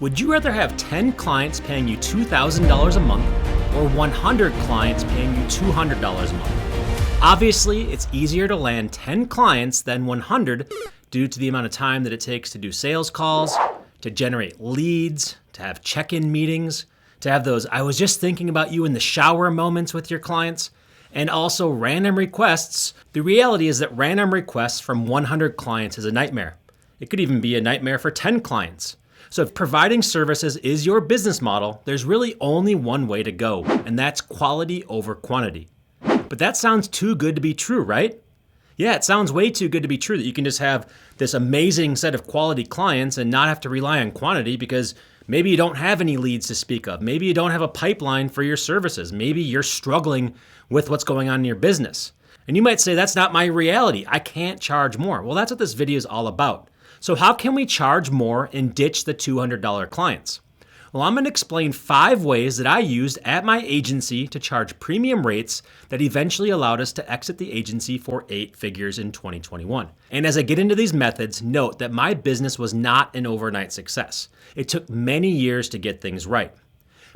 Would you rather have 10 clients paying you $2,000 a month or 100 clients paying you $200 a month? Obviously, it's easier to land 10 clients than 100 due to the amount of time that it takes to do sales calls, to generate leads, to have check-in meetings, to have those "I was just thinking about you in the shower" moments with your clients, and also random requests. The reality is that random requests from 100 clients is a nightmare. It could even be a nightmare for 10 clients. So if providing services is your business model, there's really only one way to go, and that's quality over quantity. But that sounds too good to be true, right? Yeah, it sounds way too good to be true that you can just have this amazing set of quality clients and not have to rely on quantity because maybe you don't have any leads to speak of. Maybe you don't have a pipeline for your services. Maybe you're struggling with what's going on in your business. And you might say, that's not my reality. I can't charge more. Well, that's what this video is all about. So how can we charge more and ditch the $200 clients? Well, I'm going to explain 5 ways that I used at my agency to charge premium rates that eventually allowed us to exit the agency for 8 figures in 2021. And as I get into these methods, note that my business was not an overnight success. It took many years to get things right.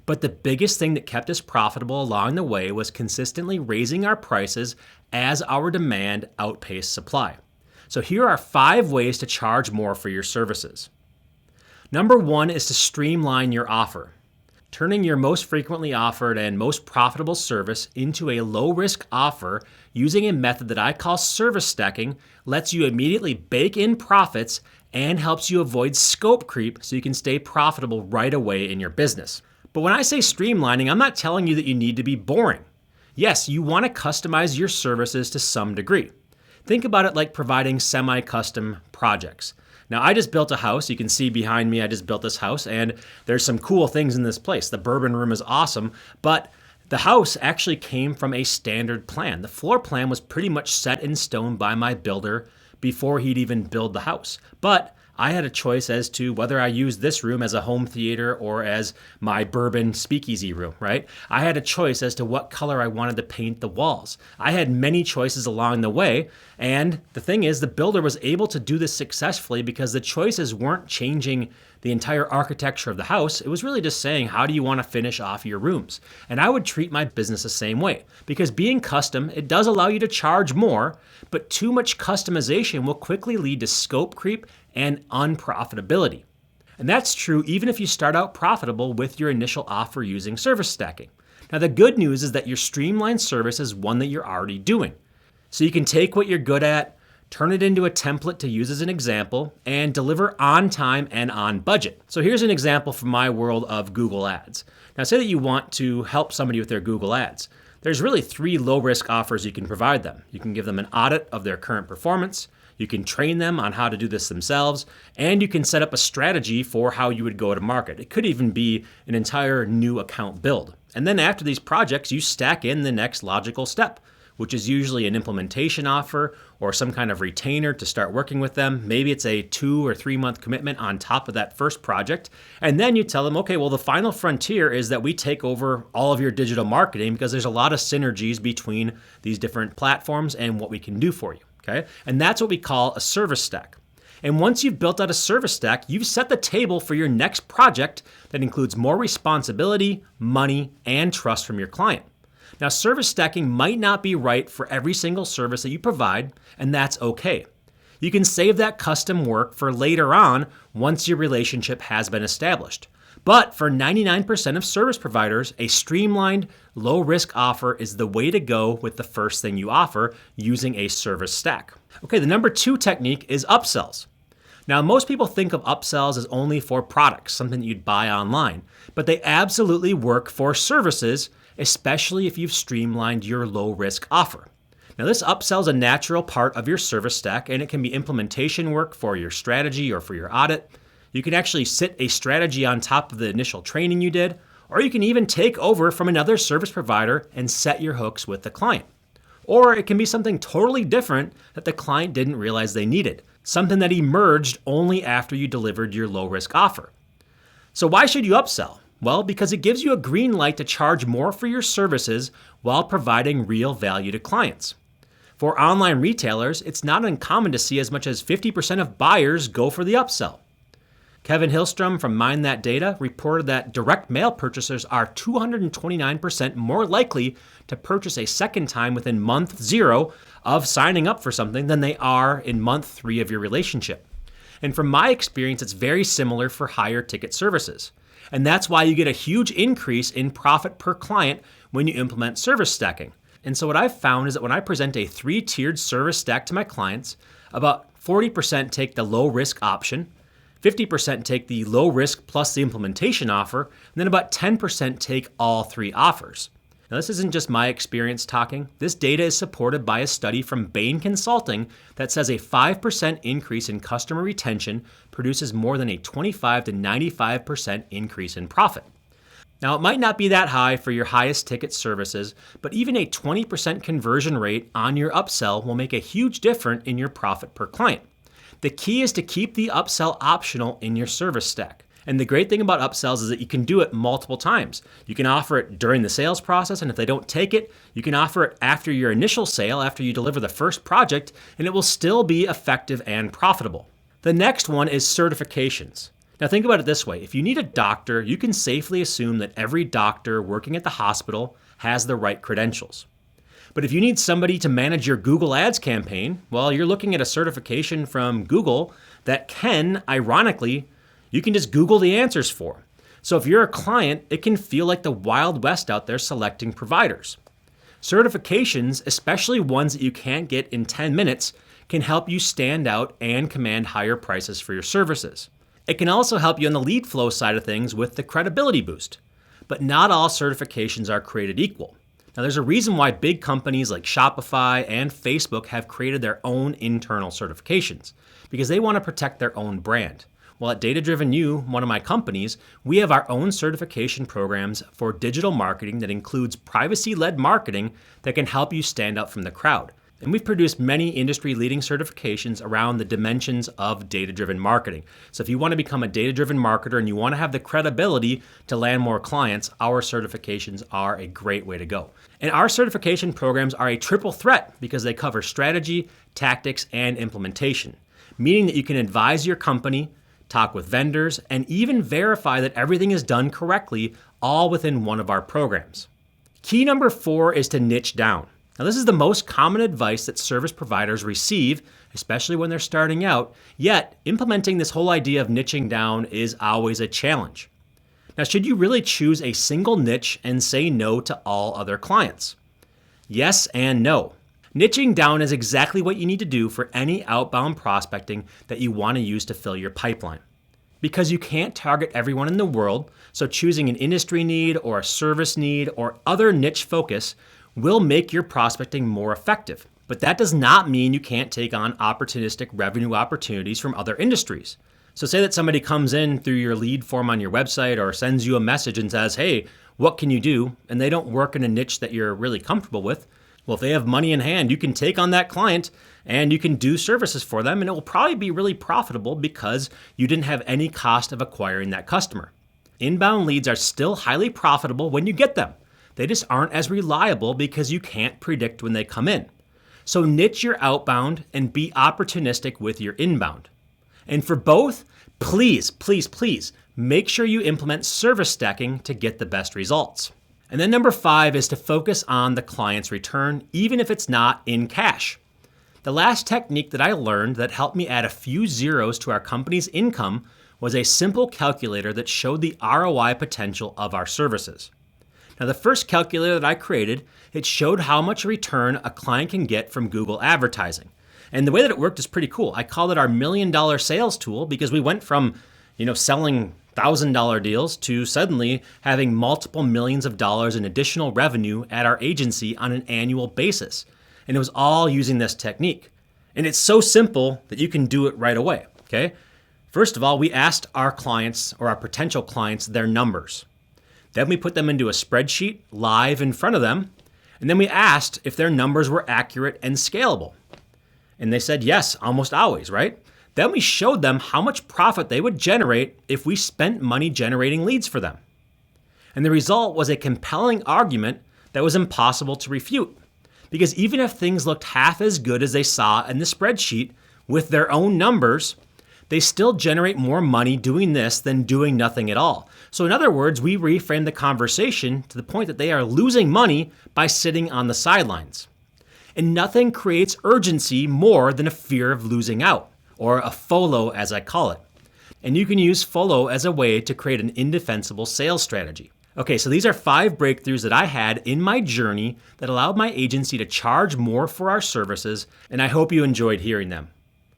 But the biggest thing that kept us profitable along the way was consistently raising our prices as our demand outpaced supply. So here are 5 ways to charge more for your services. Number 1 is to streamline your offer. Turning your most frequently offered and most profitable service into a low-risk offer using a method that I call service stacking lets you immediately bake in profits and helps you avoid scope creep so you can stay profitable right away in your business. But when I say streamlining, I'm not telling you that you need to be boring. Yes, you want to customize your services to some degree. Think about it like providing semi-custom projects. Now, I just built a house. You can see behind me, I just built this house, and there's some cool things in this place. The bourbon room is awesome, but the house actually came from a standard plan. The floor plan was pretty much set in stone by my builder before he'd even build the house. But I had a choice as to whether I use this room as a home theater or as my bourbon speakeasy room, right? I had a choice as to what color I wanted to paint the walls. I had many choices along the way, and the thing is, the builder was able to do this successfully because the choices weren't changing the entire architecture of the house. It was really just saying, how do you want to finish off your rooms? And I would treat my business the same way because being custom, it does allow you to charge more, but too much customization will quickly lead to scope creep and unprofitability. And that's true even if you start out profitable with your initial offer using service stacking. Now, the good news is that your streamlined service is one that you're already doing. So you can take what you're good at, turn it into a template to use as an example, and deliver on time and on budget. So here's an example from my world of Google Ads. Now, say that you want to help somebody with their Google Ads. There's really 3 low-risk offers you can provide them. You can give them an audit of their current performance, you can train them on how to do this themselves, and you can set up a strategy for how you would go to market. It could even be an entire new account build. And then after these projects, you stack in the next logical step, which is usually an implementation offer or some kind of retainer to start working with them. Maybe it's a 2 or 3 month commitment on top of that first project. And then you tell them, okay, well, the final frontier is that we take over all of your digital marketing because there's a lot of synergies between these different platforms and what we can do for you. Okay? And that's what we call a service stack. And once you've built out a service stack, you've set the table for your next project that includes more responsibility, money, and trust from your client. Now, service stacking might not be right for every single service that you provide, and that's okay. You can save that custom work for later on once your relationship has been established. But for 99% of service providers, a streamlined, low-risk offer is the way to go with the first thing you offer using a service stack. Okay, the number 2 technique is upsells. Now, most people think of upsells as only for products, something that you'd buy online, but they absolutely work for services, especially if you've streamlined your low-risk offer. Now, this upsell is a natural part of your service stack, and it can be implementation work for your strategy or for your audit. You can actually sit a strategy on top of the initial training you did, or you can even take over from another service provider and set your hooks with the client. Or it can be something totally different that the client didn't realize they needed, something that emerged only after you delivered your low-risk offer. So why should you upsell? Well, because it gives you a green light to charge more for your services while providing real value to clients. For online retailers, it's not uncommon to see as much as 50% of buyers go for the upsell. Kevin Hillstrom from Mind That Data reported that direct mail purchasers are 229% more likely to purchase a second time within month 0 of signing up for something than they are in month 3 of your relationship. And from my experience, it's very similar for higher ticket services. And that's why you get a huge increase in profit per client when you implement service stacking. And so what I've found is that when I present a 3-tiered service stack to my clients, about 40% take the low risk option, 50% take the low risk plus the implementation offer, and then about 10% take all 3 offers. Now, this isn't just my experience talking. This data is supported by a study from Bain Consulting that says a 5% increase in customer retention produces more than a 25 to 95% increase in profit. Now, it might not be that high for your highest ticket services, but even a 20% conversion rate on your upsell will make a huge difference in your profit per client. The key is to keep the upsell optional in your service stack. And the great thing about upsells is that you can do it multiple times. You can offer it during the sales process, and if they don't take it, you can offer it after your initial sale, after you deliver the first project, and it will still be effective and profitable. The next one is certifications. Now think about it this way. If you need a doctor, you can safely assume that every doctor working at the hospital has the right credentials. But if you need somebody to manage your Google Ads campaign, well, you're looking at a certification from Google that ironically, you can just Google the answers for. So if you're a client, it can feel like the Wild West out there selecting providers. Certifications, especially ones that you can't get in 10 minutes, can help you stand out and command higher prices for your services. It can also help you on the lead flow side of things with the credibility boost. But not all certifications are created equal. Now, there's a reason why big companies like Shopify and Facebook have created their own internal certifications, because they want to protect their own brand. Well, at Data Driven You, one of my companies, we have our own certification programs for digital marketing that includes privacy-led marketing that can help you stand out from the crowd. And we've produced many industry-leading certifications around the dimensions of data-driven marketing. So if you want to become a data-driven marketer and you want to have the credibility to land more clients, our certifications are a great way to go. And our certification programs are a triple threat because they cover strategy, tactics, and implementation, meaning that you can advise your company, talk with vendors, and even verify that everything is done correctly, all within one of our programs. Key number 4 is to niche down. Now, this is the most common advice that service providers receive, especially when they're starting out, yet implementing this whole idea of niching down is always a challenge. Now, should you really choose a single niche and say no to all other clients? Yes and no. Niching down is exactly what you need to do for any outbound prospecting that you want to use to fill your pipeline. Because you can't target everyone in the world, so choosing an industry need or a service need or other niche focus will make your prospecting more effective. But that does not mean you can't take on opportunistic revenue opportunities from other industries. So say that somebody comes in through your lead form on your website or sends you a message and says, hey, what can you do? And they don't work in a niche that you're really comfortable with. Well, if they have money in hand, you can take on that client and you can do services for them, and it will probably be really profitable because you didn't have any cost of acquiring that customer. Inbound leads are still highly profitable when you get them. They just aren't as reliable because you can't predict when they come in. So niche your outbound and be opportunistic with your inbound. And for both, please make sure you implement service stacking to get the best results. And then number 5 is to focus on the client's return, even if it's not in cash. The last technique that I learned that helped me add a few zeros to our company's income was a simple calculator that showed the ROI potential of our services. Now, the first calculator that I created, it showed how much return a client can get from Google advertising. And the way that it worked is pretty cool. I called it our $1 million sales tool because we went from, selling $1,000 deals to suddenly having multiple millions of dollars in additional revenue at our agency on an annual basis. And it was all using this technique. And it's so simple that you can do it right away, okay? First of all, we asked our clients or our potential clients their numbers. Then we put them into a spreadsheet live in front of them. And then we asked if their numbers were accurate and scalable. And they said yes, almost always, right? Then we showed them how much profit they would generate if we spent money generating leads for them. And the result was a compelling argument that was impossible to refute. Because even if things looked half as good as they saw in the spreadsheet with their own numbers, They still generate more money doing this than doing nothing at all. So in other words, we reframe the conversation to the point that they are losing money by sitting on the sidelines. And nothing creates urgency more than a fear of losing out, or a FOLO as I call it. And you can use FOLO as a way to create an indefensible sales strategy. Okay, so these are 5 breakthroughs that I had in my journey that allowed my agency to charge more for our services, and I hope you enjoyed hearing them.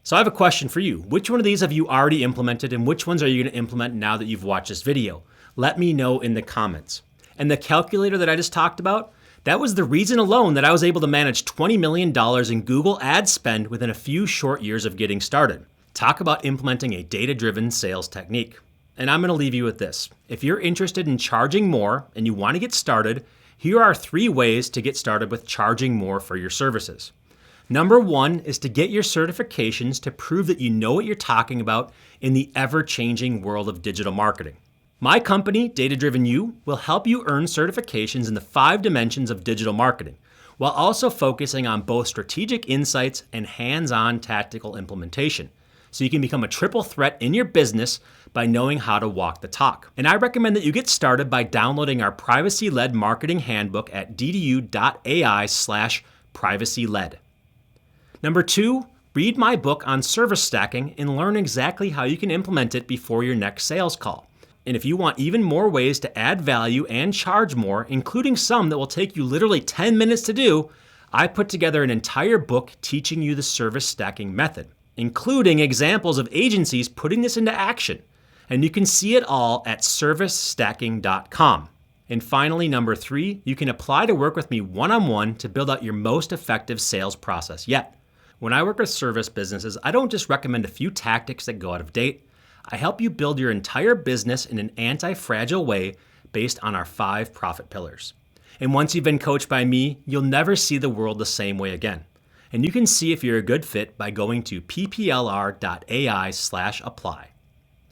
So I have a question for you. Which one of these have you already implemented, and which ones are you going to implement now that you've watched this video? Let me know in the comments. And the calculator that I just talked about, that was the reason alone that I was able to manage $20 million in Google ad spend within a few short years of getting started. Talk about implementing a data-driven sales technique. And I'm going to leave you with this. If you're interested in charging more and you want to get started, here are 3 ways to get started with charging more for your services. Number 1 is to get your certifications to prove that you know what you're talking about in the ever-changing world of digital marketing. My company, Data Driven You, will help you earn certifications in the 5 dimensions of digital marketing, while also focusing on both strategic insights and hands-on tactical implementation, so you can become a triple threat in your business by knowing how to walk the talk. And I recommend that you get started by downloading our privacy-led marketing handbook at ddu.ai/privacy-led. Number 2, read my book on service stacking and learn exactly how you can implement it before your next sales call. And if you want even more ways to add value and charge more, including some that will take you literally 10 minutes to do, I put together an entire book teaching you the service stacking method, including examples of agencies putting this into action. And you can see it all at servicestacking.com. And finally, number 3, you can apply to work with me one-on-one to build out your most effective sales process yet. When I work with service businesses, I don't just recommend a few tactics that go out of date. I help you build your entire business in an anti-fragile way based on our 5 profit pillars. And once you've been coached by me, you'll never see the world the same way again. And you can see if you're a good fit by going to pplr.ai/apply.